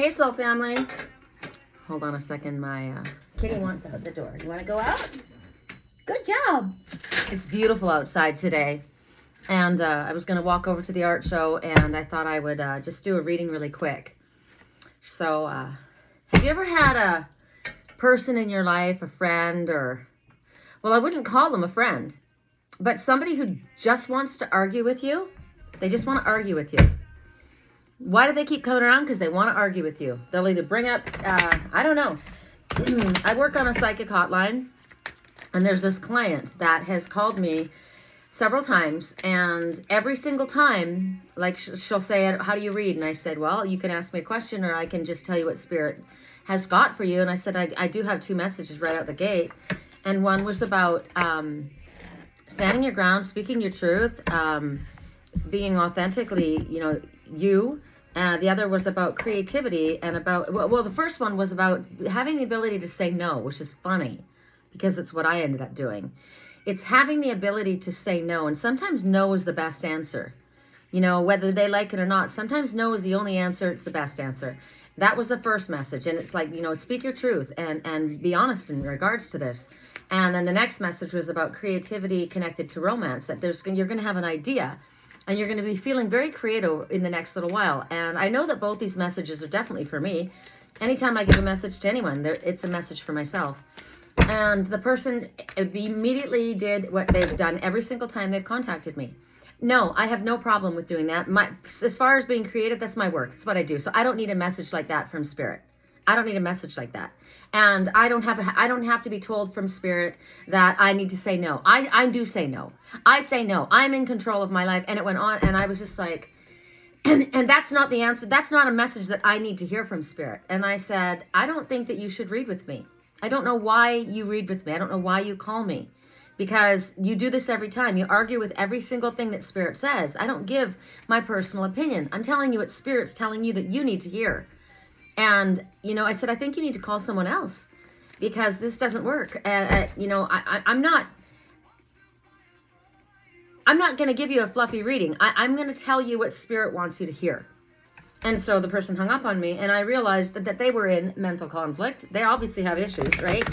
Hey, Soul Family. Hold on a second. My kitty wants out the door. You want to go out? Good job. It's beautiful outside today. And I was going to walk over to the art show, and I thought I would just do a reading really quick. So, have you ever had a person in your life, a friend, or, well, I wouldn't call them a friend, but somebody who just wants to argue with you? They just want to argue with you. Why do they keep coming around? Because they want to argue with you. They'll either bring up, I don't know. I work on a psychic hotline, and there's this client that has called me several times, and every single time, like she'll say, how do you read? And I said, well, you can ask me a question, or I can just tell you what Spirit has got for you. And I said, I do have two messages right out the gate. And one was about standing your ground, speaking your truth, being authentically, you. The other was about creativity and about, well, the first one was about having the ability to say no, which is funny because it's what I ended up doing. It's having the ability to say no. And sometimes no is the best answer. Whether they like it or not, sometimes no is the only answer. It's the best answer. That was the first message. And it's like, speak your truth and be honest in regards to this. And then the next message was about creativity connected to romance, that you're going to have an idea and you're going to be feeling very creative in the next little while. And I know that both these messages are definitely for me. Anytime I give a message to anyone, it's a message for myself. And the person immediately did what they've done every single time they've contacted me. No, I have no problem with doing that. As far as being creative, that's my work. That's what I do. So I don't need a message like that from Spirit. I don't need a message like that. And I don't have to be told from Spirit that I need to say no. I do say no. I say no. I'm in control of my life. And it went on, and I was just like, and that's not the answer. That's not a message that I need to hear from Spirit. And I said, I don't think that you should read with me. I don't know why you read with me. I don't know why you call me. Because you do this every time. You argue with every single thing that Spirit says. I don't give my personal opinion. I'm telling you what Spirit's telling you that you need to hear. And, I said, I think you need to call someone else because this doesn't work. I'm not going to give you a fluffy reading. I'm going to tell you what Spirit wants you to hear. And so the person hung up on me, and I realized that they were in mental conflict. They obviously have issues, right?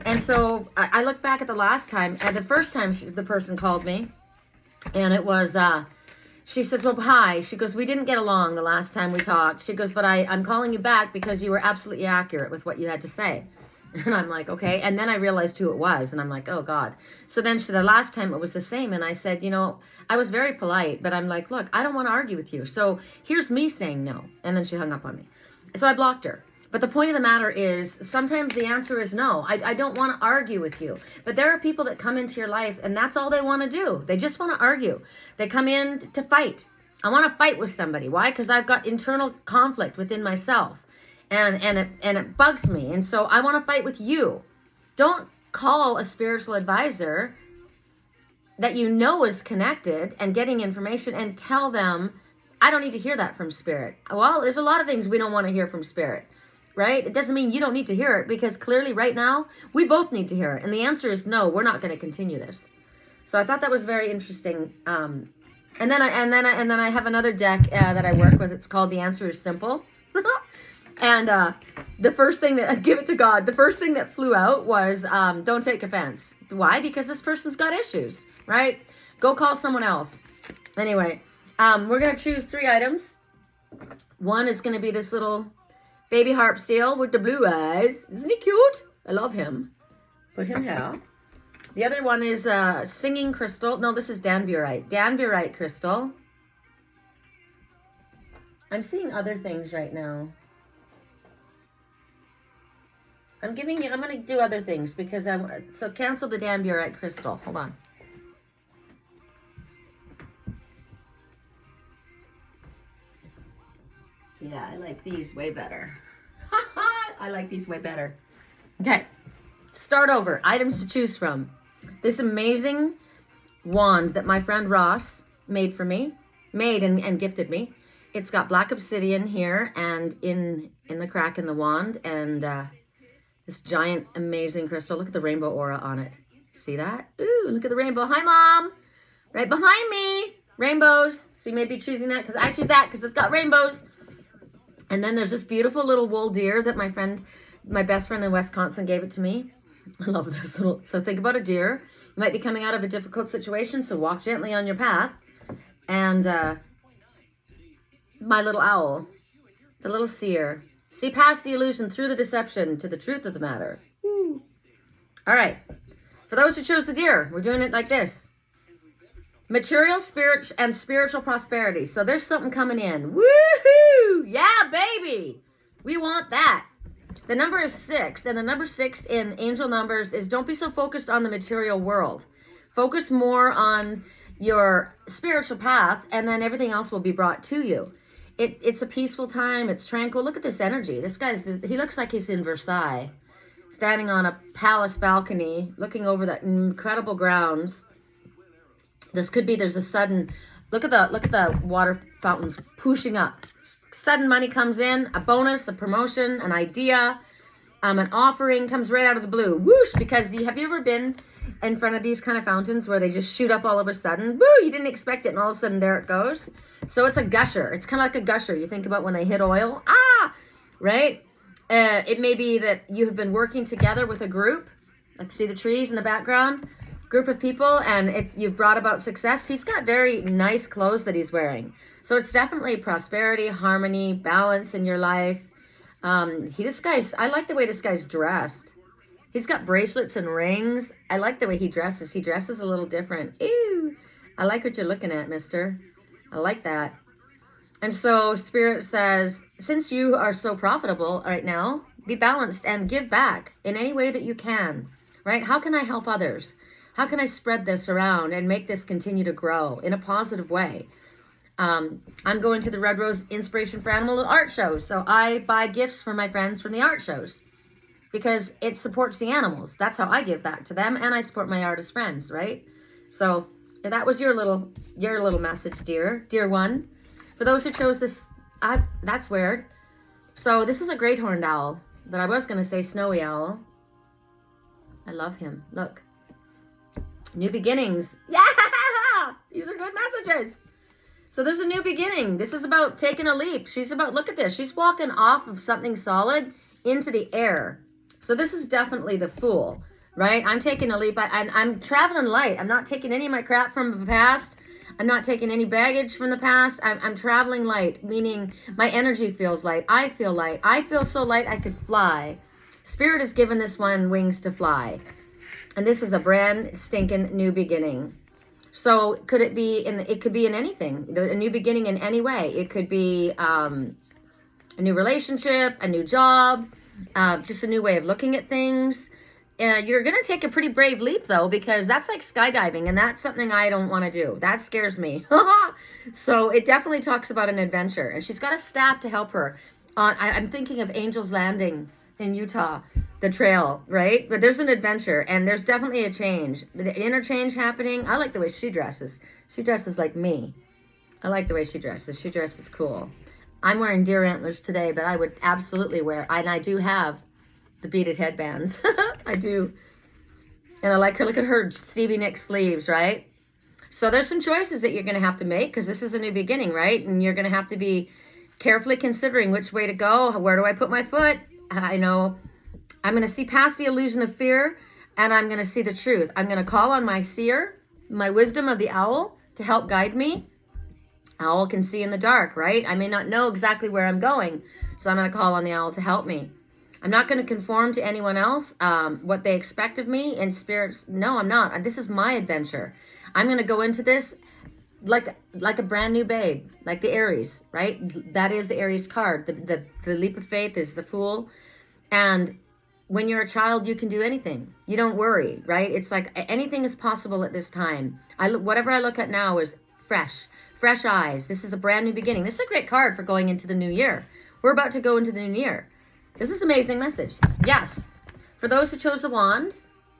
And so I look back at the last time, and the first time the person called me, and it was, she said, well, hi. She goes, we didn't get along the last time we talked. She goes, but I'm calling you back because you were absolutely accurate with what you had to say. And I'm like, okay. And then I realized who it was, and I'm like, oh, God. So then the last time it was the same, and I said, I was very polite, but I'm like, look, I don't want to argue with you. So here's me saying no. And then she hung up on me. So I blocked her. But the point of the matter is, sometimes the answer is no. I don't want to argue with you. But there are people that come into your life, and that's all they want to do. They just want to argue. They come in to fight. I want to fight with somebody. Why? Because I've got internal conflict within myself. And it bugs me. And so I want to fight with you. Don't call a spiritual advisor that is connected and getting information and tell them, I don't need to hear that from Spirit. Well, there's a lot of things we don't want to hear from Spirit. Right? It doesn't mean you don't need to hear it, because clearly right now we both need to hear it. And the answer is no, we're not going to continue this. So I thought that was very interesting. And then I have another deck that I work with. It's called The Answer is Simple. And the first thing that, give it to God, the first thing that flew out was don't take offense. Why? Because this person's got issues, right? Go call someone else. Anyway, we're going to choose 3 items. One is going to be this little baby harp steel with the blue eyes. Isn't he cute? I love him. Put him here. The other one is singing crystal. No, this is danburite. Danburite crystal. I'm seeing other things right now. I'm going to do other things because so cancel the danburite crystal. Hold on. Yeah, I like these way better. I like these way better. Okay, start over. Items to choose from. This amazing wand that my friend Ross made for me, and gifted me. It's got black obsidian here and in the crack in the wand, and this giant amazing crystal. Look at the rainbow aura on it. See that? Ooh, look at the rainbow. Hi, Mom. Right behind me. Rainbows. So you may be choosing that because I choose that because it's got rainbows. And then there's this beautiful little wool deer that my best friend in Wisconsin gave it to me. I love this little, so think about a deer. You might be coming out of a difficult situation, so walk gently on your path. And my little owl, the little seer. See past the illusion, through the deception, to the truth of the matter. Woo. All right. For those who chose the deer, we're doing it like this. Material, spirit, and spiritual prosperity. So there's something coming in. Woohoo! Yeah, baby! We want that. The number is 6, and the number 6 in angel numbers is don't be so focused on the material world. Focus more on your spiritual path, and then everything else will be brought to you. It's a peaceful time. It's tranquil. Look at this energy. He looks like he's in Versailles, standing on a palace balcony, looking over the incredible grounds. This could be, there's a sudden, look at the water fountains pushing up. Sudden money comes in, a bonus, a promotion, an idea, an offering comes right out of the blue. Whoosh, because have you ever been in front of these kind of fountains where they just shoot up all of a sudden? Woo, you didn't expect it, and all of a sudden there it goes. So it's a gusher. It's kind of like a gusher. You think about when they hit oil. Right? It may be that you have been working together with a group. Like, see the trees in the background? Group of people, and you've brought about success. He's got very nice clothes that he's wearing. So it's definitely prosperity, harmony, balance in your life. I like the way this guy's dressed. He's got bracelets and rings. I like the way he dresses. He dresses a little different. Ew. I like what you're looking at, mister. I like that. And so Spirit says, since you are so profitable right now, be balanced and give back in any way that you can, right? How can I help others? How can I spread this around and make this continue to grow in a positive way? I'm going to the Red Rose Inspiration for Animal art shows. So I buy gifts for my friends from the art shows because it supports the animals. That's how I give back to them. And I support my artist friends, right? So that was your little message, dear one. For those who chose this, that's weird. So this is a great horned owl, but I was going to say snowy owl. I love him. Look. New beginnings. Yeah! These are good messages. So there's a new beginning. This is about taking a leap. Look at this. She's walking off of something solid into the air. So this is definitely the Fool, right? I'm taking a leap. I'm traveling light. I'm not taking any of my crap from the past. I'm not taking any baggage from the past. I'm traveling light, meaning my energy feels light. I feel light. I feel so light I could fly. Spirit has given this one wings to fly. And this is a brand stinking new beginning. So could it be it could be in anything, a new beginning in any way. It could be a new relationship, a new job, just a new way of looking at things. You're going to take a pretty brave leap, though, because that's like skydiving, and that's something I don't want to do. That scares me. So it definitely talks about an adventure, and she's got a staff to help her. I'm thinking of Angel's Landing in Utah, the trail, right? But there's an adventure, and there's definitely a change. The interchange happening. I like the way she dresses. She dresses like me. I like the way she dresses. She dresses cool. I'm wearing deer antlers today, but I would absolutely wear, and I do have the beaded headbands. I do. And I like her. Look at her Stevie Nicks sleeves, right? So there's some choices that you're going to have to make because this is a new beginning, right? And you're going to have to be carefully considering which way to go. Where do I put my foot? I know I'm going to see past the illusion of fear, and I'm going to see the truth. I'm going to call on my seer, my wisdom of the owl, to help guide me. Owl can see in the dark, right? I may not know exactly where I'm going, so I'm going to call on the owl to help me. I'm not going to conform to anyone else, what they expect of me. And spirits, no, I'm not. This is my adventure. I'm going to go into this like a brand new babe, like the Aries, right? That is the Aries card. The leap of faith is the Fool. And when you're a child, you can do anything. You don't worry, right? It's like anything is possible at this time. Whatever I look at now is fresh eyes. This is a brand new beginning. This is a great card for going into the new year. We're about to go into the new year. This is an amazing message. Yes. For those who chose the wand,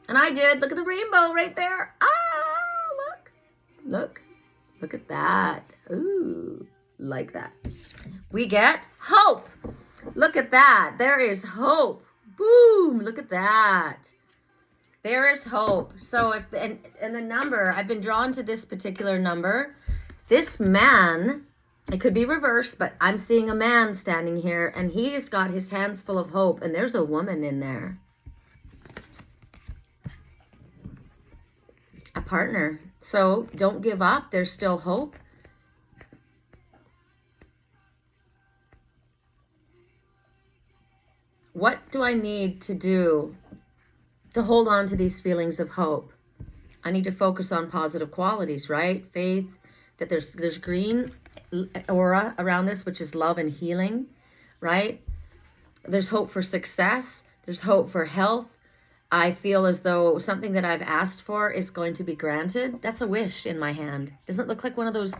and I did, look at the rainbow right there. Look at that. Ooh, like that. We get hope. Look at that. There is hope. Boom. Look at that. There is hope. So and the number, I've been drawn to this particular number. This man It could be reversed, but I'm seeing a man standing here, and he's got his hands full of hope, and there's a woman in there. A partner. So don't give up. There's still hope. What do I need to do to hold on to these feelings of hope? I need to focus on positive qualities, right? Faith, that there's green aura around this, which is love and healing, right? There's hope for success. There's hope for health. I feel as though something that I've asked for is going to be granted. That's a wish in my hand. Doesn't it look like one of those,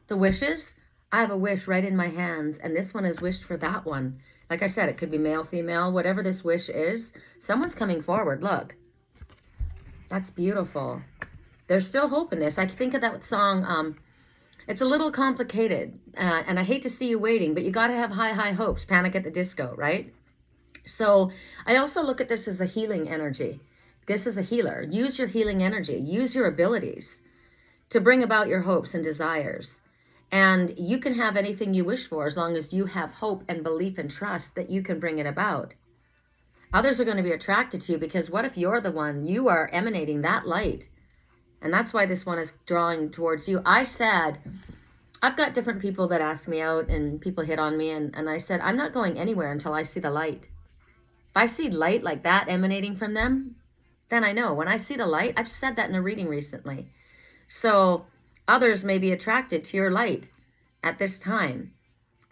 the wishes? I have a wish right in my hands, and this one is wished for that one. Like I said, it could be male, female, whatever this wish is. Someone's coming forward. Look. That's beautiful. There's still hope in this. I think of that song. It's a little complicated, and I hate to see you waiting, but you got to have high, high hopes. Panic at the Disco, right? So I also look at this as a healing energy. This is a healer. Use your healing energy. Use your abilities to bring about your hopes and desires. And you can have anything you wish for as long as you have hope and belief and trust that you can bring it about. Others are going to be attracted to you because what if you're the one, you are emanating that light? And that's why this one is drawing towards you. I said, I've got different people that ask me out and people hit on me. And I said, I'm not going anywhere until I see the light. If I see light like that emanating from them, then I know. When I see the light, I've said that in a reading recently. So others may be attracted to your light at this time,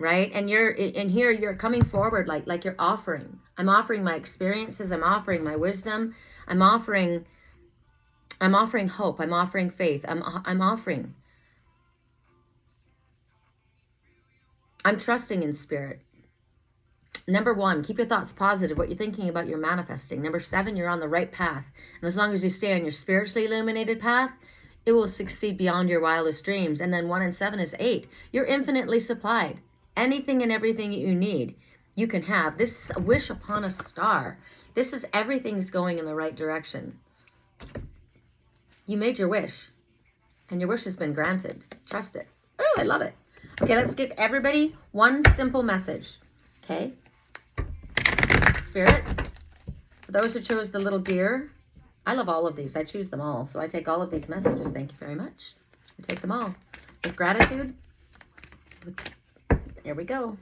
right? And you're in here, you're coming forward like you're offering. I'm offering my experiences. I'm offering my wisdom. I'm offering hope. I'm offering faith. I'm offering. I'm trusting in spirit. Number 1, keep your thoughts positive. What you're thinking about, you're manifesting. Number 7, you're on the right path. And as long as you stay on your spiritually illuminated path, it will succeed beyond your wildest dreams. And then 1 and 7 is 8. You're infinitely supplied. Anything and everything you need, you can have. This is a wish upon a star. This is everything's going in the right direction. You made your wish, and your wish has been granted. Trust it. Oh, I love it. Okay, let's give everybody one simple message. Okay? Spirit, for those who chose the little deer, I love all of these. I choose them all. So I take all of these messages. Thank you very much. I take them all. With gratitude. There we go.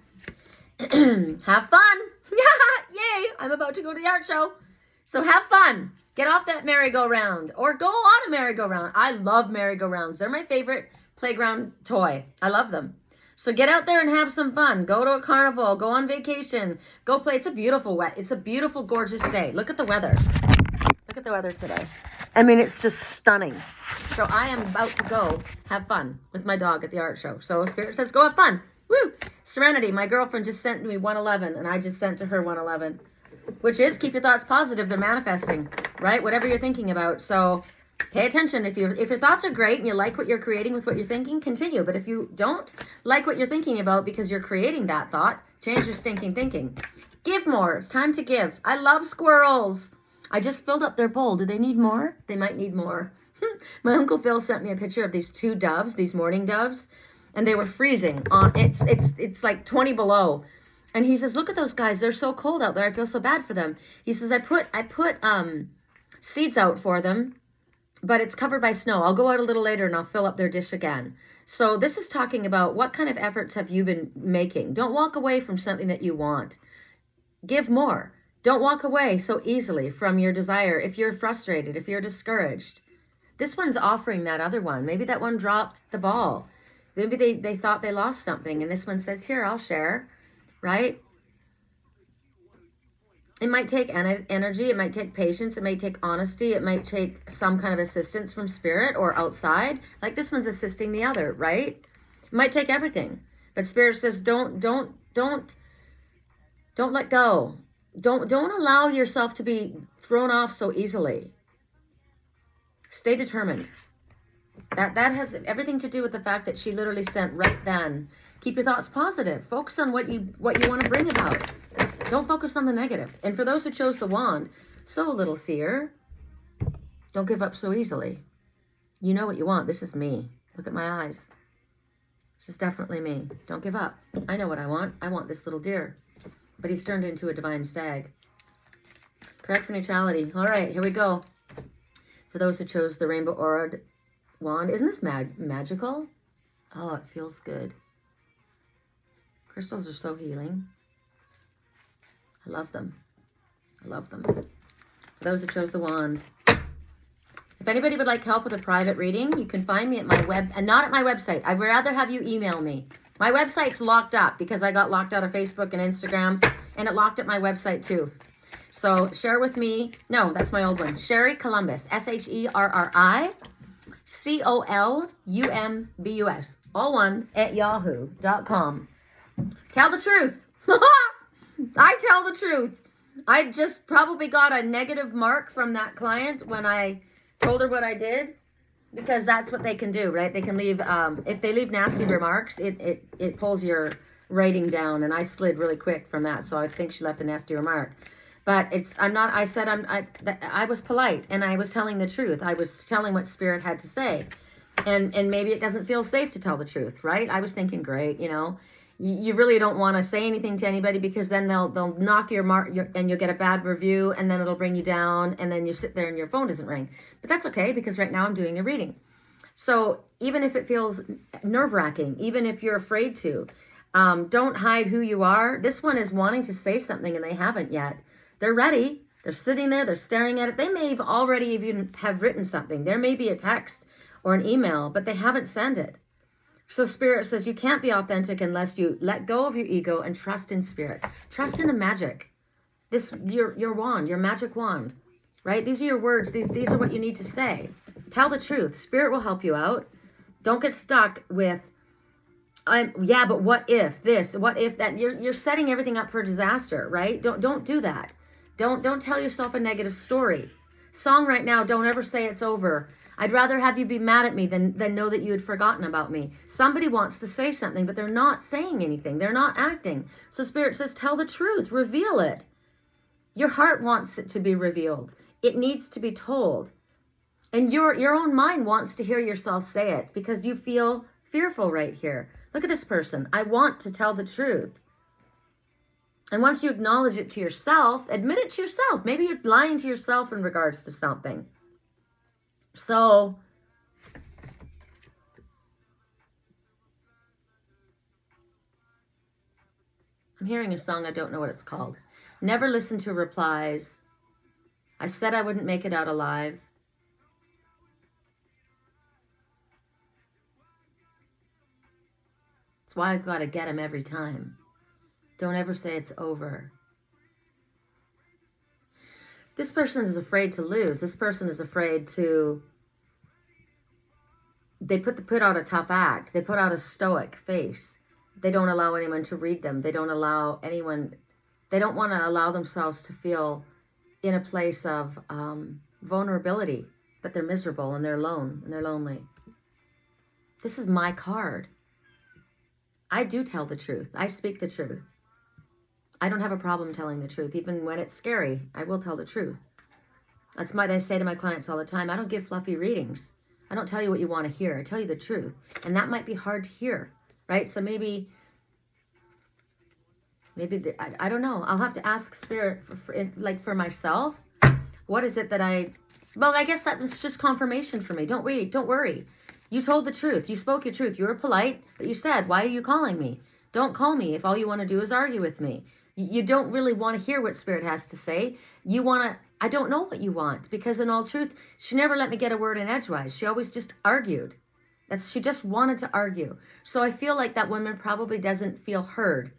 Have fun. Yay. I'm about to go to the art show. So have fun. Get off that merry-go-round or go on a merry-go-round. I love merry-go-rounds. They're my favorite playground toy. I love them. So get out there and have some fun. Go to a carnival. Go on vacation. Go play. It's a beautiful, gorgeous day. Look at the weather. Look at the weather today. I mean, it's just stunning. So I am about to go have fun with my dog at the art show. So Spirit says, go have fun. Woo! Serenity. My girlfriend just sent me 111, and I just sent to her 111, which is keep your thoughts positive. They're manifesting, right? Whatever you're thinking about. So pay attention. If your thoughts are great and you like what you're creating with what you're thinking, continue. But if you don't like what you're thinking about because you're creating that thought, change your stinking thinking. Give more. It's time to give. I love squirrels. I just filled up their bowl. Do they need more? They might need more. My Uncle Phil sent me a picture of these 2 doves, these mourning doves, and they were freezing. It's like 20 below. And he says, look at those guys. They're so cold out there. I feel so bad for them. He says, I put seeds out for them, but it's covered by snow. I'll go out a little later and I'll fill up their dish again. So this is talking about what kind of efforts have you been making? Don't walk away from something that you want. Give more. Don't walk away so easily from your desire if you're frustrated, if you're discouraged. This one's offering that other one. Maybe that one dropped the ball. Maybe they thought they lost something, and this one says, here, I'll share, right? It might take energy. It might take patience. It might take honesty. It might take some kind of assistance from spirit or outside. Like this one's assisting the other, right? It might take everything. But spirit says, don't let go. Don't allow yourself to be thrown off so easily. Stay determined. That has everything to do with the fact that she literally sent right then. Keep your thoughts positive. Focus on what you want to bring about. Don't focus on the negative. And for those who chose the wand, so little seer, don't give up so easily. You know what you want. This is me. Look at my eyes. This is definitely me. Don't give up. I know what I want. I want this little deer. But he's turned into a divine stag. Correct for neutrality. All right, here we go. For those who chose the Rainbow Aura wand. Isn't this magical? Oh, it feels good. Crystals are so healing. I love them. I love them. For those who chose the wand. If anybody would like help with a private reading, you can find me at my web, and not at my website. I'd rather have you email me. My website's locked up because I got locked out of Facebook and Instagram, and it locked up my website too. So share with me. No, that's my old one. Sherricolumbus. SHERRICOLUMBUS. All one at yahoo.com. Tell the truth. I tell the truth. I just probably got a negative mark from that client when I told her what I did, because that's what they can do, right? They can leave, if they leave nasty remarks, it pulls your rating down, and I slid really quick from that, so I think she left a nasty remark. But I was polite, and I was telling the truth. I was telling what Spirit had to say, and maybe it doesn't feel safe to tell the truth, right? I was thinking, great, you know, you really don't want to say anything to anybody, because then they'll knock your mark, and you'll get a bad review, and then it'll bring you down, and then you sit there and your phone doesn't ring. But that's okay, because right now I'm doing a reading. So even if it feels nerve-wracking, even if you're afraid to, don't hide who you are. This one is wanting to say something, and they haven't yet. They're ready. They're sitting there. They're staring at it. They may have already even have written something. There may be a text or an email, but they haven't sent it. So Spirit says you can't be authentic unless you let go of your ego and trust in Spirit. Trust in the magic. Your wand, your magic wand, right? These are your words. These are what you need to say. Tell the truth. Spirit will help you out. Don't get stuck with, yeah, but what if this? What if that? You're setting everything up for disaster, right? Don't do that. Don't tell yourself a negative story. Song right now, don't ever say it's over. I'd rather have you be mad at me than know that you had forgotten about me. Somebody wants to say something, but they're not saying anything. They're not acting. So Spirit says, tell the truth. Reveal it. Your heart wants it to be revealed. It needs to be told. And your own mind wants to hear yourself say it, because you feel fearful right here. Look at this person. I want to tell the truth. And once you acknowledge it to yourself, admit it to yourself. Maybe you're lying to yourself in regards to something. So I'm hearing a song. I don't know what it's called. Never listen to replies. I said I wouldn't make it out alive. That's why I've got to get him every time. Don't ever say it's over. This person is afraid to lose. This person is afraid to... They put out a tough act. They put out a stoic face. They don't allow anyone to read them. They don't allow anyone... They don't want to allow themselves to feel in a place of vulnerability. But they're miserable, and they're alone, and they're lonely. This is my card. I do tell the truth. I speak the truth. I don't have a problem telling the truth. Even when it's scary, I will tell the truth. That's what I say to my clients all the time. I don't give fluffy readings. I don't tell you what you want to hear. I tell you the truth. And that might be hard to hear, right? So maybe I don't know. I'll have to ask Spirit, for myself. What is it that well, I guess that's just confirmation for me. Don't worry. You told the truth. You spoke your truth. You were polite, but you said, why are you calling me? Don't call me if all you want to do is argue with me. You don't really want to hear what Spirit has to say. You want to, I don't know what you want, because in all truth, she never let me get a word in edgewise. She always just argued. She just wanted to argue. So I feel like that woman probably doesn't feel heard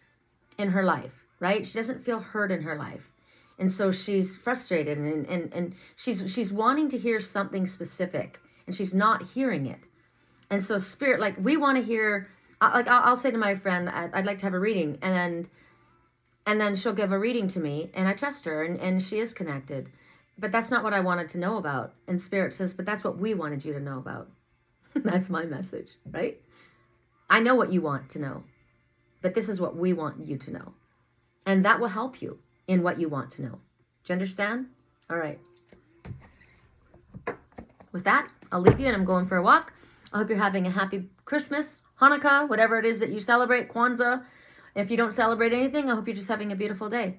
in her life, right? She doesn't feel heard in her life. And so she's frustrated, and she's wanting to hear something specific, and she's not hearing it. And so Spirit, we want to hear, I'll say to my friend, I'd like to have a reading, and then she'll give a reading to me, and I trust her, and she is connected. But that's not what I wanted to know about. And Spirit says, but that's what we wanted you to know about. That's my message, right? I know what you want to know, but this is what we want you to know. And that will help you in what you want to know. Do you understand? All right. With that, I'll leave you, and I'm going for a walk. I hope you're having a happy Christmas, Hanukkah, whatever it is that you celebrate, Kwanzaa. If you don't celebrate anything, I hope you're just having a beautiful day.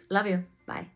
Love you. Bye.